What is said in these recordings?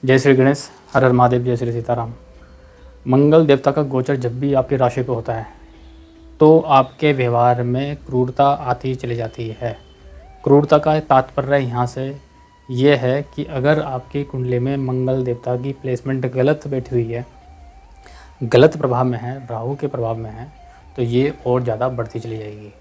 जय श्री गणेश, हर हर महादेव, जय श्री सीताराम। मंगल देवता का गोचर जब भी आपकी राशि पे होता है तो आपके व्यवहार में क्रूरता आती चली जाती है। क्रूरता का तात्पर्य यहाँ से ये है कि अगर आपकी कुंडली में मंगल देवता की प्लेसमेंट गलत बैठी हुई है, गलत प्रभाव में है, राहु के प्रभाव में है, तो ये और ज़्यादा बढ़ती चली जाएगी।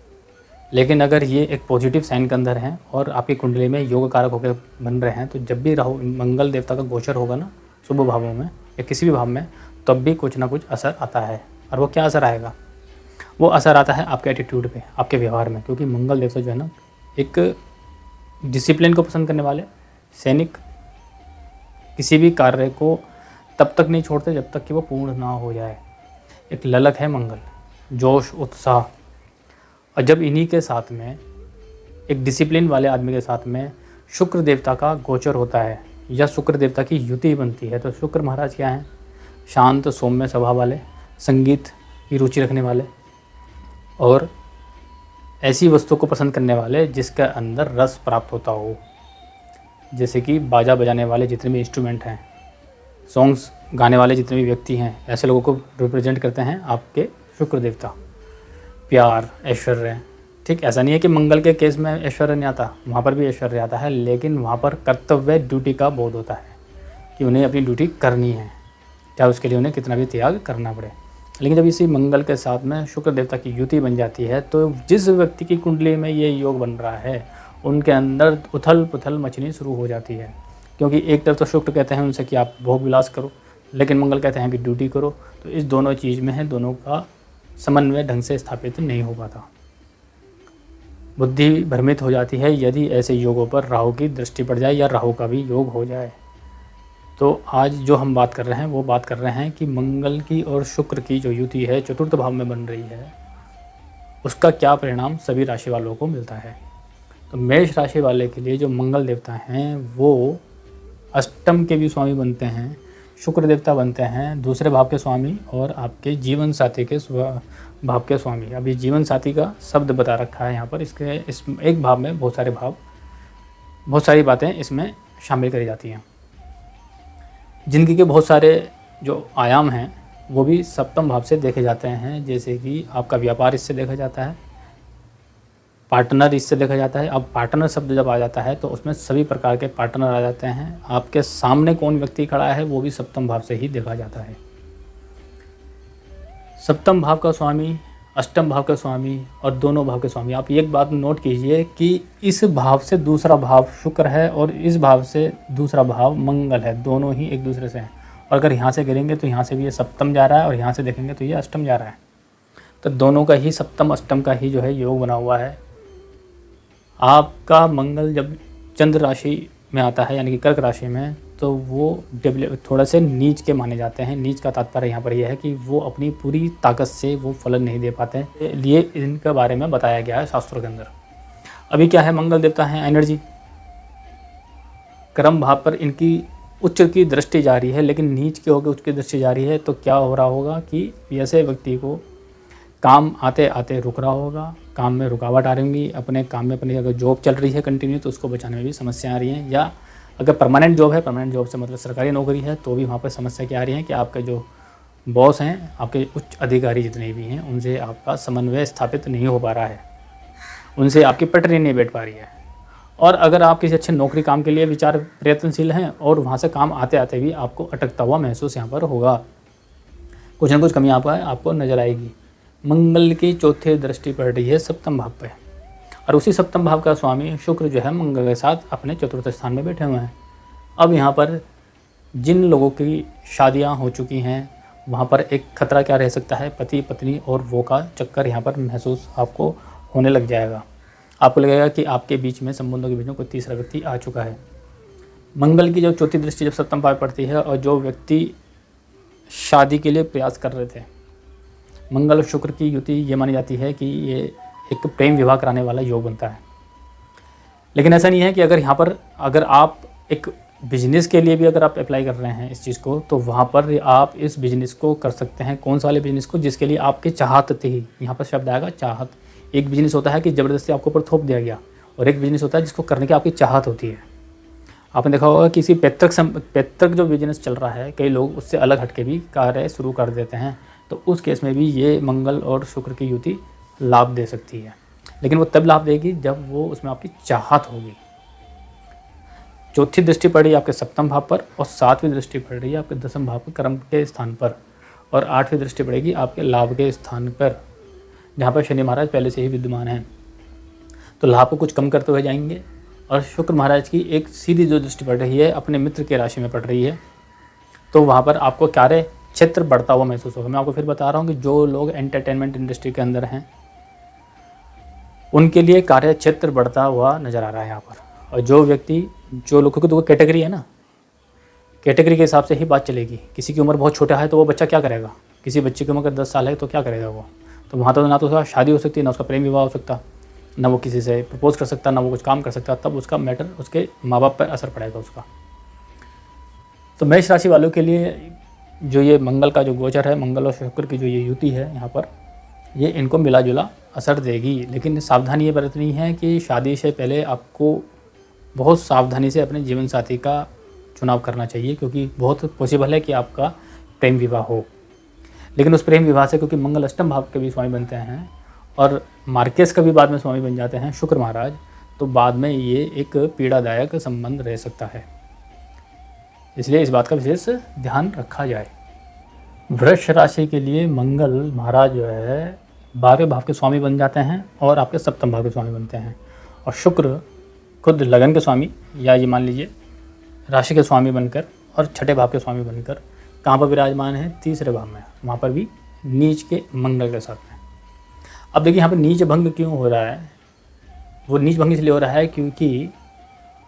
लेकिन अगर ये एक पॉजिटिव साइन के अंदर है और आपकी कुंडली में योग कारक होकर बन रहे हैं, तो जब भी राहु मंगल देवता का गोचर होगा ना शुभ भावों में या किसी भी भाव में, तब भी कुछ ना कुछ असर आता है। और वो क्या असर आएगा? वो असर आता है आपके एटीट्यूड पे, आपके व्यवहार में। क्योंकि मंगल देवता जो है ना, एक डिसिप्लिन को पसंद करने वाले सैनिक किसी भी कार्य को तब तक नहीं छोड़ते जब तक कि वो पूर्ण ना हो जाए। एक ललक है मंगल, जोश, उत्साह। और जब इन्हीं के साथ में एक डिसिप्लिन वाले आदमी के साथ में शुक्र देवता का गोचर होता है या शुक्र देवता की युति बनती है, तो शुक्र महाराज क्या हैं? शांत सौम्य स्वभाव वाले, संगीत की रुचि रखने वाले और ऐसी वस्तु को पसंद करने वाले जिसके अंदर रस प्राप्त होता हो। जैसे कि बाजा बजाने वाले जितने भी इंस्ट्रूमेंट हैं, सॉन्ग्स गाने वाले जितने भी व्यक्ति हैं, ऐसे लोगों को रिप्रेजेंट करते हैं आपके शुक्र देवता। प्यार, ऐश्वर्य, ठीक, ऐसा नहीं है कि मंगल के केस में ऐश्वर्य नहीं आता, वहाँ पर भी ऐश्वर्य आता है, लेकिन वहाँ पर कर्तव्य, ड्यूटी का बोध होता है कि उन्हें अपनी ड्यूटी करनी है, चाहे उसके लिए उन्हें कितना भी त्याग करना पड़े। लेकिन जब इसी मंगल के साथ में शुक्र देवता की युति बन जाती है, तो जिस व्यक्ति की कुंडली में ये योग बन रहा है उनके अंदर उथल पुथल मचनी शुरू हो जाती है। क्योंकि एक तरफ तो शुक्र कहते हैं उनसे कि आप भोग विलास करो, लेकिन मंगल कहते हैं कि ड्यूटी करो। तो इस दोनों चीज़ में है, दोनों का समन्वय ढंग से स्थापित नहीं हो पाता, बुद्धि भ्रमित हो जाती है यदि ऐसे योगों पर राहु की दृष्टि पड़ जाए या राहु का भी योग हो जाए। तो आज जो हम बात कर रहे हैं वो बात कर रहे हैं कि मंगल की और शुक्र की जो युति है, चतुर्थ भाव में बन रही है, उसका क्या परिणाम सभी राशि वालों को मिलता है। तो मेष राशि वाले के लिए जो मंगल देवता हैं वो अष्टम के भी स्वामी बनते हैं, शुक्र देवता बनते हैं दूसरे भाव के स्वामी और आपके जीवन साथी के भाव के स्वामी। अभी जीवन साथी का शब्द बता रखा है यहाँ पर, इस एक भाव में बहुत सारे भाव, बहुत सारी बातें इसमें शामिल करी जाती हैं। जिंदगी के बहुत सारे जो आयाम हैं वो भी सप्तम भाव से देखे जाते हैं। जैसे कि आपका व्यापार इससे देखा जाता है, पार्टनर इससे देखा जाता है। अब पार्टनर शब्द जब आ जाता है तो उसमें सभी प्रकार के पार्टनर आ जाते हैं। आपके सामने कौन व्यक्ति खड़ा है वो भी सप्तम भाव से ही देखा जाता है। सप्तम भाव का स्वामी, अष्टम भाव का स्वामी और दोनों भाव के स्वामी। आप एक बात नोट कीजिए कि इस भाव से दूसरा भाव शुक्र है और इस भाव से दूसरा भाव मंगल है, दोनों ही एक दूसरे से हैं। और अगर यहाँ से गिरेंगे तो यहाँ से भी ये सप्तम जा रहा है और यहाँ से देखेंगे तो ये अष्टम जा रहा है। तो दोनों का ही सप्तम अष्टम का ही जो है योग बना हुआ है। आपका मंगल जब चंद्र राशि में आता है यानी कि कर्क राशि में, तो वो थोड़ा से नीच के माने जाते हैं। नीच का तात्पर्य यहाँ पर यह है कि वो अपनी पूरी ताकत से वो फलन नहीं दे पाते, लिए इनके बारे में बताया गया है शास्त्रों के अंदर। अभी क्या है, मंगल देवता है एनर्जी, कर्म भाव पर इनकी उच्च की दृष्टि जा रही है, लेकिन नीच के होकर उच्च की दृष्टि जा रही है। तो क्या हो रहा होगा कि ऐसे व्यक्ति को काम आते आते रुक रहा होगा, काम में रुकावट आ रही होगी, अपने काम में, अपनी अगर जॉब चल रही है कंटिन्यू तो उसको बचाने में भी समस्या आ रही हैं। या अगर परमानेंट जॉब है, परमानेंट जॉब से मतलब सरकारी नौकरी है, तो भी वहाँ पर समस्या क्या आ रही है कि आपके जो बॉस हैं, आपके उच्च अधिकारी जितने भी हैं, उनसे आपका समन्वय स्थापित नहीं हो पा रहा है, उनसे आपकी पटरी नहीं बैठ पा रही है। और अगर आप किसी अच्छे नौकरी काम के लिए विचार प्रयत्नशील हैं और वहाँ से काम आते आते भी आपको अटकता हुआ महसूस यहाँ पर होगा, कुछ ना कुछ कमी आपको नज़र आएगी। मंगल की चौथी दृष्टि पड़ रही है सप्तम भाव पे, और उसी सप्तम भाव का स्वामी शुक्र जो है मंगल के साथ अपने चतुर्थ स्थान में बैठे हुए हैं। अब यहाँ पर जिन लोगों की शादियाँ हो चुकी हैं वहाँ पर एक खतरा क्या रह सकता है, पति पत्नी और वो का चक्कर यहाँ पर महसूस आपको होने लग जाएगा। आपको लगेगा कि आपके बीच में, संबंधों के बीच में कोई तीसरा व्यक्ति आ चुका है। मंगल की जो चौथी दृष्टि जब सप्तम भाव पड़ती है और जो व्यक्ति शादी के लिए प्रयास कर रहे थे, मंगल और शुक्र की युति ये मानी जाती है कि ये एक प्रेम विवाह कराने वाला योग बनता है। लेकिन ऐसा नहीं है कि अगर आप एक बिजनेस के लिए भी अगर आप अप्लाई कर रहे हैं इस चीज़ को, तो वहाँ पर आप इस बिजनेस को कर सकते हैं। कौन सा वाले बिजनेस को? जिसके लिए आपकी चाहत थी। यहाँ पर शब्द आएगा चाहत। एक बिजनेस होता है कि ज़बरदस्ती आपको ऊपर थोप दिया गया, और एक बिजनेस होता है जिसको करने की आपकी चाहत होती है। आपने देखा होगा किसी पैतृक जो बिजनेस चल रहा है, कई लोग उससे अलग हटके भी कार्य शुरू कर देते हैं, तो उस केस में भी ये मंगल और शुक्र की युति लाभ दे सकती है। लेकिन वो तब लाभ देगी जब वो उसमें आपकी चाहत होगी। चौथी दृष्टि पड़ रही है आपके सप्तम भाव पर और सातवीं दृष्टि पड़ रही है आपके दसम भाव पर कर्म के स्थान पर, और आठवीं दृष्टि पड़ेगी आपके लाभ के स्थान पर, जहाँ पर शनि महाराज पहले से ही विद्यमान हैं। तो लाभ को कुछ कम करते हुए जाएंगे। और शुक्र महाराज की एक सीधी जो दृष्टि पड़ रही है अपने मित्र के राशि में पड़ रही है, तो वहाँ पर आपको कार्य क्षेत्र बढ़ता हुआ महसूस होगा। मैं आपको फिर बता रहा हूँ कि जो लोग एंटरटेनमेंट इंडस्ट्री के अंदर हैं उनके लिए कार्य क्षेत्र बढ़ता हुआ नज़र आ रहा है यहाँ पर। और जो व्यक्ति, जो लोगों की तो कैटेगरी है ना, कैटेगरी के हिसाब से ही बात चलेगी। किसी की उम्र बहुत छोटा है तो वो बच्चा क्या करेगा, किसी बच्चे की उम्र अगर 10 साल है तो क्या करेगा वो, तो वहाँ तो ना तो उसका शादी हो सकती है, ना उसका प्रेम विवाह हो सकता, ना वो किसी से प्रपोज कर सकता, ना वो कुछ काम कर सकता, तब उसका मैटर उसके माँ बाप पर असर पड़ेगा उसका। तो मेष राशि वालों के लिए जो ये मंगल का जो गोचर है, मंगल और शुक्र की जो ये युति है यहाँ पर, ये इनको मिला जुला असर देगी। लेकिन सावधानी ये बरतनी है कि शादी से पहले आपको बहुत सावधानी से अपने जीवन साथी का चुनाव करना चाहिए, क्योंकि बहुत पॉसिबल है कि आपका प्रेम विवाह हो। लेकिन उस प्रेम विवाह से, क्योंकि मंगल अष्टम भाव के भी स्वामी बनते हैं और मार्केस का भी बाद में स्वामी बन जाते हैं शुक्र महाराज, तो बाद में ये एक पीड़ादायक संबंध रह सकता है। इसलिए इस बात का विशेष ध्यान रखा जाए। वृष राशि के लिए मंगल महाराज जो है 12वें भाव के स्वामी बन जाते हैं और आपके सप्तम भाव के स्वामी बनते हैं, और शुक्र खुद लगन के स्वामी, या ये मान लीजिए राशि के स्वामी बनकर और छठे भाव के स्वामी बनकर कहाँ पर विराजमान है, तीसरे भाव में, वहाँ पर भी नीच के मंगल के साथ में। अब देखिए यहाँ पर नीच भंग क्यों हो रहा है, वो नीच भंग इसलिए हो रहा है क्योंकि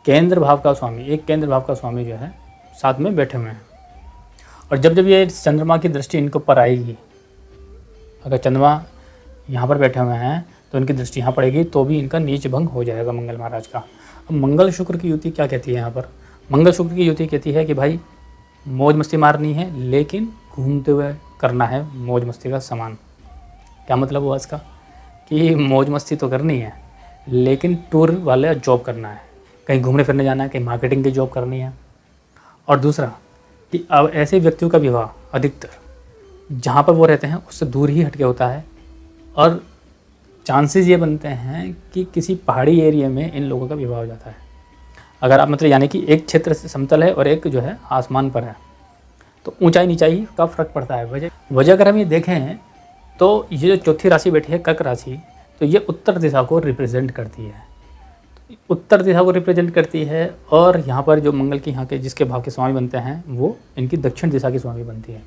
केंद्र भाव का स्वामी, एक केंद्र भाव का स्वामी जो है साथ में बैठे हुए हैं। और जब जब ये चंद्रमा की दृष्टि इनके ऊपर आएगी, अगर चंद्रमा यहाँ पर बैठे हुए हैं तो इनकी दृष्टि यहाँ पड़ेगी, तो भी इनका नीच भंग हो जाएगा मंगल महाराज का। अब मंगल शुक्र की युति क्या कहती है यहाँ पर, मंगल शुक्र की युति कहती है कि भाई मौज मस्ती मारनी है, लेकिन घूमते हुए करना है मौज मस्ती का सामान। क्या मतलब हुआ इसका, कि मौज मस्ती तो करनी है लेकिन टूर वाले जॉब करना है, कहीं घूमने फिरने जाना है, कहीं मार्केटिंग की जॉब करनी है। और दूसरा कि अब ऐसे व्यक्तियों का विवाह अधिकतर जहाँ पर वो रहते हैं उससे दूर ही हटके होता है, और चांसेस ये बनते हैं कि किसी पहाड़ी एरिया में इन लोगों का विवाह हो जाता है। अगर आप मतलब यानी कि एक क्षेत्र समतल है और एक जो है आसमान पर है, तो ऊंचाई नीचाई का फ़र्क पड़ता है। वजह अगर हम ये देखें तो ये जो चौथी राशि बैठी है कर्क राशि, तो ये उत्तर दिशा को रिप्रेजेंट करती है, उत्तर दिशा को रिप्रेजेंट करती है। और यहाँ पर जो मंगल की यहाँ के जिसके भाव के स्वामी बनते हैं वो इनकी दक्षिण दिशा की स्वामी बनती है।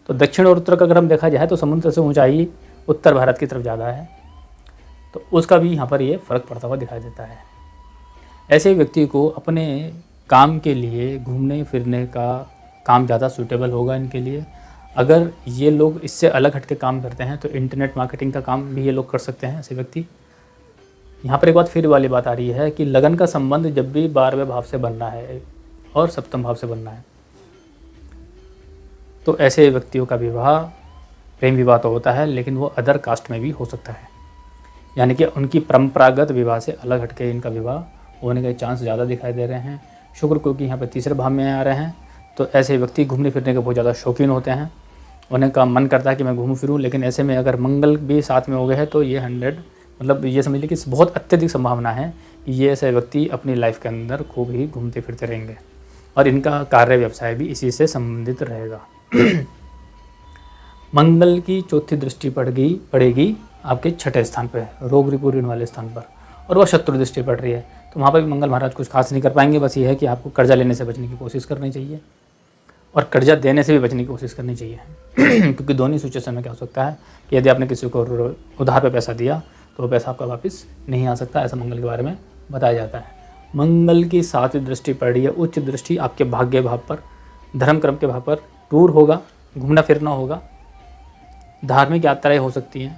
तो दक्षिण और उत्तर का अगर हम देखा जाए तो समुद्र से ऊंचाई उत्तर भारत की तरफ ज़्यादा है, तो उसका भी यहाँ पर ये फ़र्क पड़ता हुआ दिखाई देता है। ऐसे व्यक्ति को अपने काम के लिए घूमने फिरने का काम ज़्यादा सूटेबल होगा इनके लिए। अगर ये लोग इससे अलग हट के काम करते हैं तो इंटरनेट मार्केटिंग का काम भी ये लोग कर सकते हैं ऐसे व्यक्ति। यहाँ पर एक बात फिर वाली बात आ रही है कि लगन का संबंध जब भी 12वें भाव से बनना है और सप्तम भाव से बनना है, तो ऐसे व्यक्तियों का विवाह प्रेम विवाह तो होता है, लेकिन वो अदर कास्ट में भी हो सकता है, यानी कि उनकी परंपरागत विवाह से अलग हटके इनका विवाह होने के चांस ज़्यादा दिखाई दे रहे हैं। शुक्र क्योंकि यहाँ पर तीसरे भाव में आ रहे हैं, तो ऐसे व्यक्ति घूमने फिरने के बहुत ज़्यादा शौकीन होते हैं, उन्हें का मन करता है कि मैं घूमूं फिरूं। लेकिन ऐसे में अगर मंगल भी साथ में हो गए हैं तो ये 100 मतलब ये समझ लीजिए कि बहुत अत्यधिक संभावना है कि ये ऐसे व्यक्ति अपनी लाइफ के अंदर खूब ही घूमते फिरते रहेंगे और इनका कार्य व्यवसाय भी इसी से संबंधित रहेगा। मंगल की चौथी दृष्टि पड़ेगी आपके छठे स्थान पर, रोग रिपू ऋण वाले स्थान पर, और वह शत्रु दृष्टि पड़ रही है। तो वहाँ पर भी मंगल महाराज कुछ खास नहीं कर पाएंगे। बस ये है कि आपको कर्जा लेने से बचने की कोशिश करनी चाहिए और कर्जा देने से भी बचने की कोशिश करनी चाहिए। क्योंकि दोनों सिचुएशन में क्या हो सकता है कि यदि आपने किसी को उधार पे पैसा दिया तो वो पैसा आपका वापस नहीं आ सकता, ऐसा मंगल के बारे में बताया जाता है। मंगल की 7वीं दृष्टि पड़ रही है, उच्च दृष्टि आपके भाग्य भाव पर, धर्म कर्म के भाव पर। टूर होगा, घूमना फिरना होगा, धार्मिक यात्राएँ हो सकती हैं,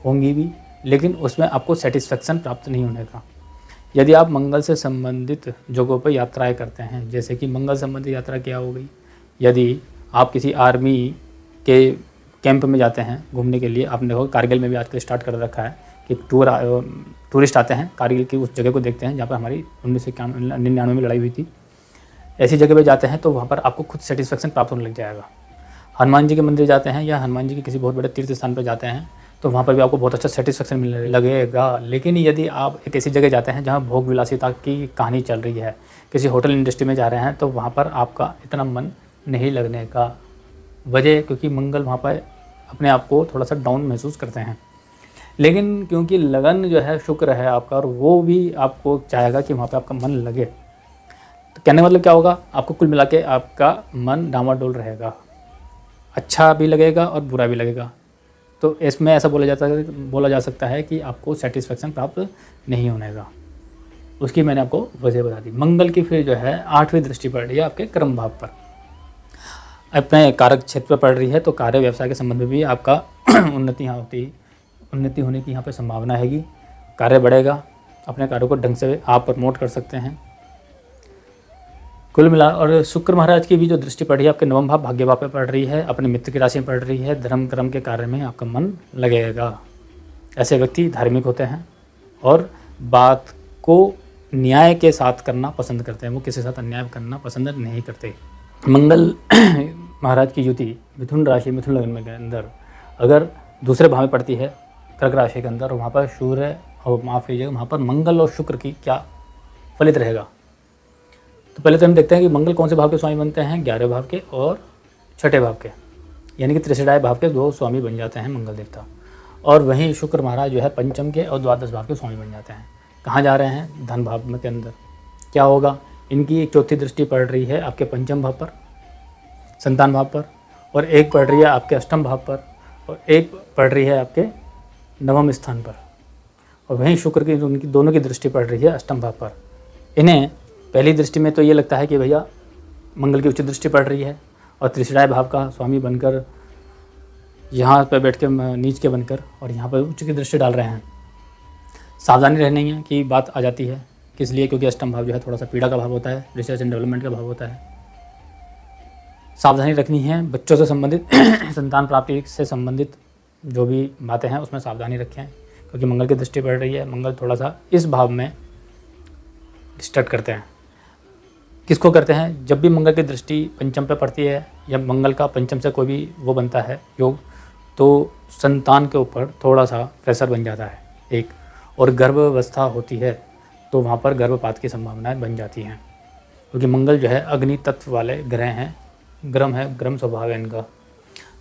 होंगी भी, लेकिन उसमें आपको सेटिस्फेक्शन प्राप्त नहीं होने का। यदि आप मंगल से संबंधित जगहों पर यात्राएं करते हैं, जैसे कि मंगल संबंधित यात्रा क्या हो गई, यदि आप किसी आर्मी के कैंप में जाते हैं घूमने के लिए, आपने देखो कारगिल में भी आजकल स्टार्ट कर रखा है कि टूरिस्ट आते हैं, कारगिल की उस जगह को देखते हैं जहाँ पर हमारी 1999 में लड़ाई हुई थी, ऐसी जगह पे जाते हैं तो वहाँ पर आपको खुद सेटिस्फेक्शन प्राप्त होने लग जाएगा। हनुमान जी के मंदिर जाते हैं या हनुमान जी के किसी बहुत बड़े तीर्थ स्थान पर जाते हैं तो वहाँ पर भी आपको बहुत अच्छा सेटिस्फेक्शन मिलने लगेगा। लेकिन यदि आप एक ऐसी जगह जाते हैं जहाँ भोग विलासिता की कहानी चल रही है, किसी होटल इंडस्ट्री में जा रहे हैं, तो वहाँ पर आपका इतना मन नहीं लगने का वजह क्योंकि मंगल वहाँ पर अपने आप को थोड़ा सा डाउन महसूस करते हैं। लेकिन क्योंकि लगन जो है शुक्र है आपका, और वो भी आपको चाहेगा कि वहाँ पे आपका मन लगे, तो कहने मतलब क्या होगा, आपको कुल मिला के आपका मन डामाडोल रहेगा, अच्छा भी लगेगा और बुरा भी लगेगा। तो इसमें ऐसा बोला जा सकता है कि आपको सेटिस्फेक्शन प्राप्त नहीं होने का। उसकी मैंने आपको वजह बता दी। मंगल की फिर जो है 8वीं दृष्टि पड़ रही है आपके कर्म भाव पर, अपने कारक क्षेत्र पर पड़ रही है, तो कार्य व्यवसाय के संबंध में भी आपका उन्नति होने की यहाँ पे संभावना हैगी। कार्य बढ़ेगा, अपने कार्यों को ढंग से आप प्रमोट कर सकते हैं कुल मिला। और शुक्र महाराज की भी जो दृष्टि पड़ रही है आपके नवम भाव भाग्य भाव पे पड़ रही है, अपने मित्र की राशि में पड़ रही है, धर्म कर्म के कार्य में आपका मन लगेगा। ऐसे व्यक्ति धार्मिक होते हैं और बात को न्याय के साथ करना पसंद करते हैं, वो किसी के साथ अन्याय करना पसंद नहीं करते। मंगल महाराज की युति मिथुन राशि मिथुन लग्न के अंदर अगर दूसरे भाव में पड़ती है कर्क राशि के अंदर, वहाँ पर सूर्य और माफ़ कीजिएगा वहाँ पर मंगल और शुक्र की क्या फलित रहेगा। तो पहले तो हम देखते हैं कि मंगल कौन से भाव के स्वामी बनते हैं, 11वें भाव के और 6ठे भाव के, यानी कि त्रिशेढ़ाए भाव के 2 स्वामी बन जाते हैं मंगल देवता। और वहीं शुक्र महाराज जो है पंचम के और द्वादश भाव के स्वामी बन जाते हैं। कहाँ जा रहे हैं, धन भाव में के अंदर। क्या होगा, इनकी एक चौथी दृष्टि पड़ रही है आपके पंचम भाव पर, संतान भाव पर, और एक पड़ रही है आपके अष्टम भाव पर, और एक पड़ रही है आपके नवम स्थान पर। और वहीं शुक्र की उनकी दोनों की दृष्टि पड़ रही है अष्टम भाव पर। इन्हें पहली दृष्टि में तो ये लगता है कि भैया मंगल की उच्च दृष्टि पड़ रही है और त्रिशेढ़ाए भाव का स्वामी बनकर यहाँ पर बैठ के नीच के बनकर और यहाँ पर उच्च की दृष्टि डाल रहे हैं। सावधानी रहनी है कि बात आ जाती है, किस लिए, क्योंकि अष्टम भाव जो है थोड़ा सा पीड़ा का भाव होता है, रिसर्च एंड डेवलपमेंट का भाव होता है। सावधानी रखनी है बच्चों से संबंधित संतान प्राप्ति से संबंधित जो भी बातें हैं उसमें सावधानी रखें, क्योंकि मंगल की दृष्टि पड़ रही है। मंगल थोड़ा सा इस भाव में डिस्टर्ब करते हैं। किसको करते हैं, जब भी मंगल की दृष्टि पंचम पे पड़ती है या मंगल का पंचम से कोई भी वो बनता है योग, तो संतान के ऊपर थोड़ा सा प्रेशर बन जाता है एक, और गर्भावस्था होती है तो वहाँ पर गर्भपात की संभावनाएं बन जाती हैं, क्योंकि मंगल जो है अग्नि तत्व वाले ग्रह हैं, ग्रम स्वभाव है इनका।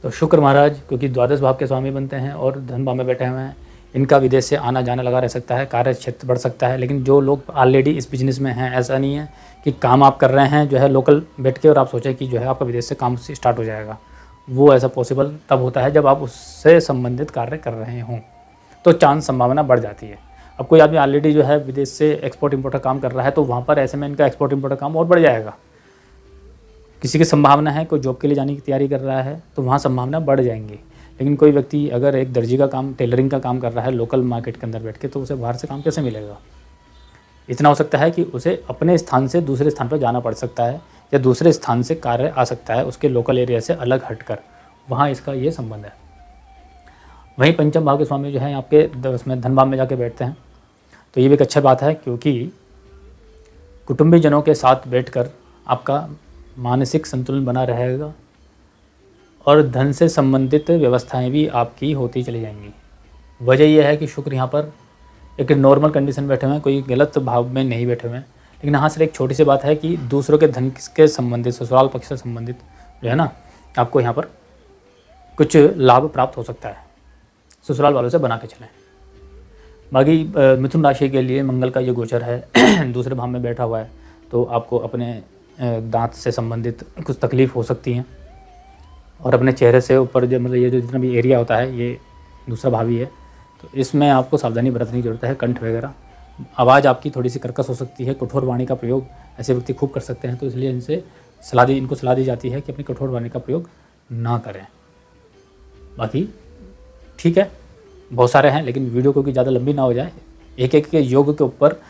तो शुक्र महाराज क्योंकि द्वादश भाव के स्वामी बनते हैं और धन भाव में बैठे हुए हैं, इनका विदेश से आना जाना लगा रह सकता है, कार्य क्षेत्र बढ़ सकता है। लेकिन जो लोग ऑलरेडी इस बिजनेस में हैं, ऐसा नहीं है कि काम आप कर रहे हैं जो है लोकल बैठ के और आप सोचें कि जो है आपका विदेश से काम स्टार्ट हो जाएगा। वो ऐसा पॉसिबल तब होता है जब आप उससे संबंधित कार्य कर रहे हों, तो चांस संभावना बढ़ जाती है। अब कोई आदमी ऑलरेडी जो है विदेश से एक्सपोर्ट इम्पोर्ट का काम कर रहा है तो वहाँ पर ऐसे में इनका एक्सपोर्ट इम्पोर्ट का काम और बढ़ जाएगा। किसी की संभावना है कोई जॉब के लिए जाने की तैयारी कर रहा है तो वहाँ संभावना बढ़ जाएंगी। लेकिन कोई व्यक्ति अगर एक दर्जी का काम, टेलरिंग का काम कर रहा है लोकल मार्केट के अंदर बैठ के, तो उसे बाहर से काम कैसे मिलेगा। इतना हो सकता है कि उसे अपने स्थान से दूसरे स्थान पर जाना पड़ सकता है या दूसरे स्थान से कार्य आ सकता है उसके लोकल एरिया से अलग हटकर, वहाँ इसका ये संबंध है। वहीं पंचम भाव के स्वामी जो है आपके उसमें धन भाव में जाके बैठते हैं, तो ये भी एक अच्छी बात है, क्योंकि कुटुंबी जनों के साथ बैठकर आपका मानसिक संतुलन बना रहेगा और धन से संबंधित व्यवस्थाएं भी आपकी होती चली जाएंगी। वजह यह है कि शुक्र यहाँ पर एक नॉर्मल कंडीशन बैठे हुए हैं, कोई गलत भाव में नहीं बैठे हुए हैं। लेकिन हाँ सर एक छोटी सी बात है कि दूसरों के धन के संबंधित, ससुराल पक्ष से संबंधित जो है ना, आपको यहाँ पर कुछ लाभ प्राप्त हो सकता है, ससुराल वालों से बना के चलें। बाकी मिथुन राशि के लिए मंगल का ये गोचर है दूसरे भाव में बैठा हुआ है, तो आपको अपने दांत से संबंधित कुछ तकलीफ़ हो सकती हैं और अपने चेहरे से ऊपर जो मतलब ये जो जितना भी एरिया होता है ये दूसरा भाव ही है, तो इसमें आपको सावधानी बरतने की ज़रूरत है। कंठ वगैरह, आवाज़ आपकी थोड़ी सी कर्कश हो सकती है, कठोर वाणी का प्रयोग ऐसे व्यक्ति खूब कर सकते हैं, तो इसलिए इनको सलाह दी जाती है कि अपनी कठोर वाणी का प्रयोग ना करें। बाकी ठीक है, बहुत सारे हैं, लेकिन वीडियो क्योंकि ज़्यादा लंबी ना हो जाए, एक एक के योग के ऊपर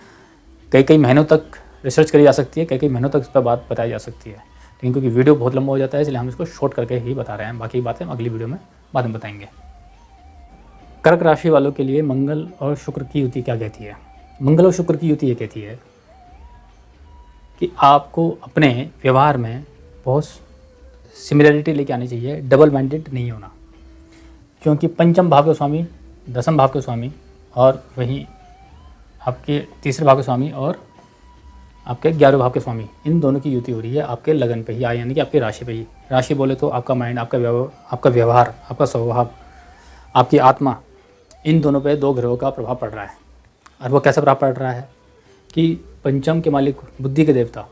कई महीनों तक रिसर्च करी जा सकती है, कई महीनों तक इस पर बात बताई जा सकती है। लेकिन क्योंकि वीडियो बहुत लंबा हो जाता है इसलिए हम इसको शॉर्ट करके ही बता रहे हैं, बाकी बातें हम अगली वीडियो में बाद में बताएंगे। कर्क राशि वालों के लिए मंगल और शुक्र की युति क्या कहती है? मंगल और शुक्र की युति ये कहती है कि आपको अपने व्यवहार में बहुत सिमिलरिटी लेके आनी चाहिए, डबल माइंडेड नहीं होना, क्योंकि पंचम भाव के स्वामी, दसम भाव के स्वामी और वहीं आपके तीसरे भाव के स्वामी और आपके 11वें भाव के स्वामी, इन दोनों की युति हो रही है आपके लगन पे ही, यानी कि आपकी राशि पे ही। राशि बोले तो आपका माइंड, आपका व्यवहार, आपका स्वभाव, आपकी आत्मा, इन दोनों पे दो ग्रहों का प्रभाव पड़ रहा है। और वो कैसा प्रभाव पड़ रहा है कि पंचम के मालिक बुद्धि के देवता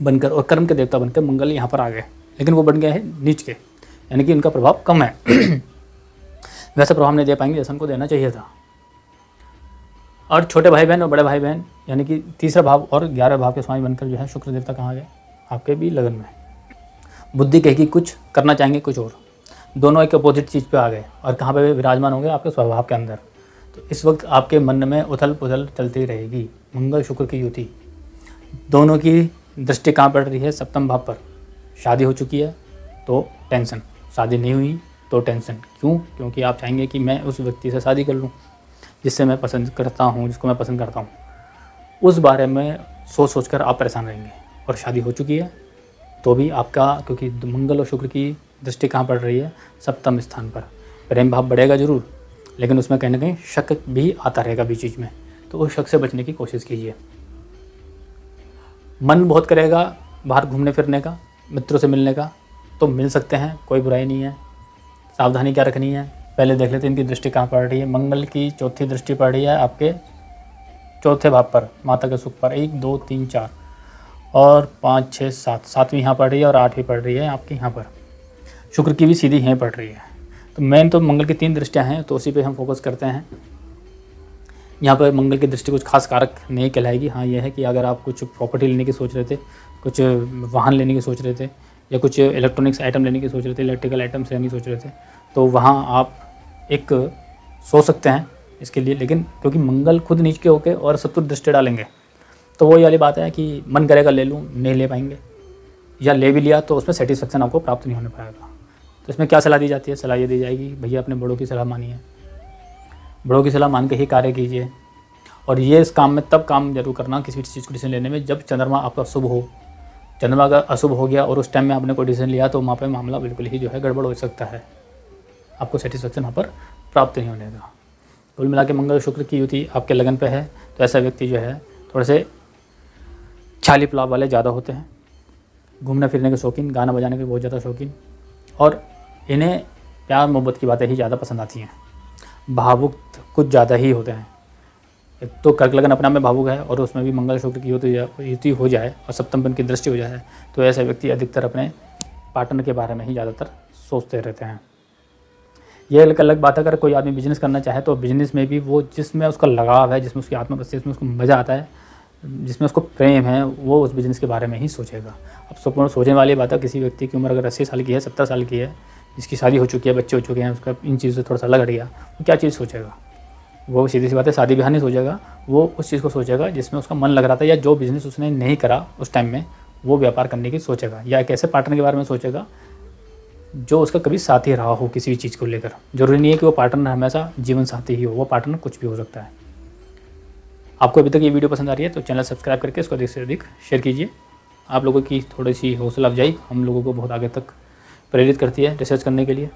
बनकर और कर्म के देवता बनकर मंगल यहाँ पर आ गए, लेकिन वो बन गए हैं नीच के, यानी कि उनका प्रभाव कम है। वैसा प्रभाव नहीं दे पाएंगे जैसा उनको देना चाहिए था। और छोटे भाई बहन और बड़े भाई बहन, यानी कि तीसरा भाव और 11वें भाव के स्वामी बनकर जो है शुक्र देवता कहाँ गए? आपके भी लगन में। बुद्धि कहेगी कुछ करना चाहेंगे कुछ और, दोनों एक अपोजिट चीज़ पे आ गए और कहाँ पे विराजमान हो गए? आपके स्वभाव के अंदर। तो इस वक्त आपके मन में उथल पुथल चलती रहेगी। मंगल शुक्र की युति, दोनों की दृष्टि कहाँ पड़ रही है? सप्तम भाव पर। शादी हो चुकी है तो टेंशन, शादी नहीं हुई तो टेंशन। क्यों? क्योंकि आप चाहेंगे कि मैं उस व्यक्ति से शादी कर लूँ जिससे मैं पसंद करता हूँ, जिसको मैं पसंद करता हूँ। उस बारे में सोच कर आप परेशान रहेंगे। और शादी हो चुकी है तो भी आपका, क्योंकि मंगल और शुक्र की दृष्टि कहाँ पड़ रही है? सप्तम स्थान पर। प्रेम भाव बढ़ेगा जरूर, लेकिन उसमें कहीं ना कहीं शक भी आता रहेगा बीच बीच में, तो उस शक से बचने की कोशिश कीजिए। मन बहुत करेगा बाहर घूमने फिरने का, मित्रों से मिलने का, तो मिल सकते हैं, कोई बुराई नहीं है। सावधानी क्या रखनी है पहले देख लेते हैं। इनकी दृष्टि कहाँ पड़ रही है? मंगल की चौथी दृष्टि पड़ रही है आपके चौथे भाव पर, माता के सुख पर। 1 2 3 4 और 5 6 7, सातवीं यहाँ पड़ रही है और 8वीं पड़ रही है आपकी यहाँ पर। शुक्र की भी सीधी यहीं पड़ रही है। तो मेन तो मंगल की 3 दृष्टियाँ हैं, तो उसी पे हम फोकस करते हैं। यहाँ पर मंगल की दृष्टि कुछ खास कारक नहीं कहलाएगी। हाँ, यह है कि अगर आप कुछ प्रॉपर्टी लेने की सोच रहे थे, कुछ वाहन लेने की सोच रहे थे, या कुछ इलेक्ट्रॉनिक्स आइटम लेने की सोच रहे थे, इलेक्ट्रिकल आइटम्स लेने की सोच रहे थे, तो वहाँ आप एक सोच सकते हैं इसके लिए। लेकिन क्योंकि मंगल खुद नीच के होकर और शत्रु दृष्टि डालेंगे, तो वही वाली बात है कि मन करेगा ले लूँ, नहीं ले पाएंगे, या ले भी लिया तो उसमें सेटिस्फेक्शन आपको प्राप्त नहीं होने पाएगा। तो इसमें क्या सलाह दी जाती है? सलाह ये दी जाएगी, भैया अपने बड़ों की सलाह मानिए, बड़ों की सलाह मान के ही कार्य कीजिए। और ये इस काम में तब काम जरूर करना, किसी चीज़ को डिसीजन लेने में, जब चंद्रमा आपका शुभ हो। चंद्रमा अगर अशुभ हो गया और उस टाइम में आपने कोई डिसीजन लिया, तो वहाँ पर मामला बिल्कुल ही जो है गड़बड़ हो सकता है, आपको सेटिस्फेक्शन वहाँ पर प्राप्त नहीं होने का। कुल मिला के मंगल शुक्र की युति आपके लगन पे है, तो ऐसा व्यक्ति जो है थोड़े से छाली पुलाव वाले ज़्यादा होते हैं, घूमने फिरने के शौकीन, गाना बजाने के बहुत ज़्यादा शौकीन, और इन्हें प्यार मोहब्बत की बातें ही ज़्यादा पसंद आती हैं। भावुक कुछ ज़्यादा ही होते हैं। एक तो कर्क लगन अपने आप में भावुक है, और उसमें भी मंगल शुक्र की युति हो जाए और सप्तम की दृष्टि हो जाए, तो ऐसे व्यक्ति अधिकतर अपने पार्टनर के बारे में ही ज़्यादातर सोचते रहते हैं। यह एक अलग बात है, अगर कोई आदमी बिजनेस करना चाहे तो बिजनेस में भी वो जिसमें उसका लगाव है, जिसमें उसकी आत्मा बसती है, जिसमें उसको मज़ा आता है, जिसमें उसको प्रेम है, वो उस बिज़नेस के बारे में ही सोचेगा। अब सोचने वाली बात है, किसी व्यक्ति की उम्र अगर 80 साल की है, 70 साल की है, जिसकी शादी हो चुकी है, बच्चे हो चुके हैं, उसका इन चीज़ों से थोड़ा सा अलग हट गया, वो क्या चीज़ सोचेगा? वो सीधी सी बात है, शादी ब्याह नहीं सोचेगा, वो उस चीज़ को सोचेगा जिसमें उसका मन लग रहा था, या जो बिज़नेस उसने नहीं करा उस टाइम में वो व्यापार करने की सोचेगा, या एक ऐसे पार्टनर के बारे में सोचेगा जो उसका कभी साथी रहा हो किसी भी चीज़ को लेकर। जरूरी नहीं है कि वो पार्टनर हमेशा जीवन साथी ही हो, वो पार्टनर कुछ भी हो सकता है। आपको अभी तक ये वीडियो पसंद आ रही है तो चैनल सब्सक्राइब करके इसको अधिक से अधिक शेयर कीजिए। आप लोगों की थोड़ी सी हौसला अफजाई हम लोगों को बहुत आगे तक प्रेरित करती है रिसर्च करने के लिए।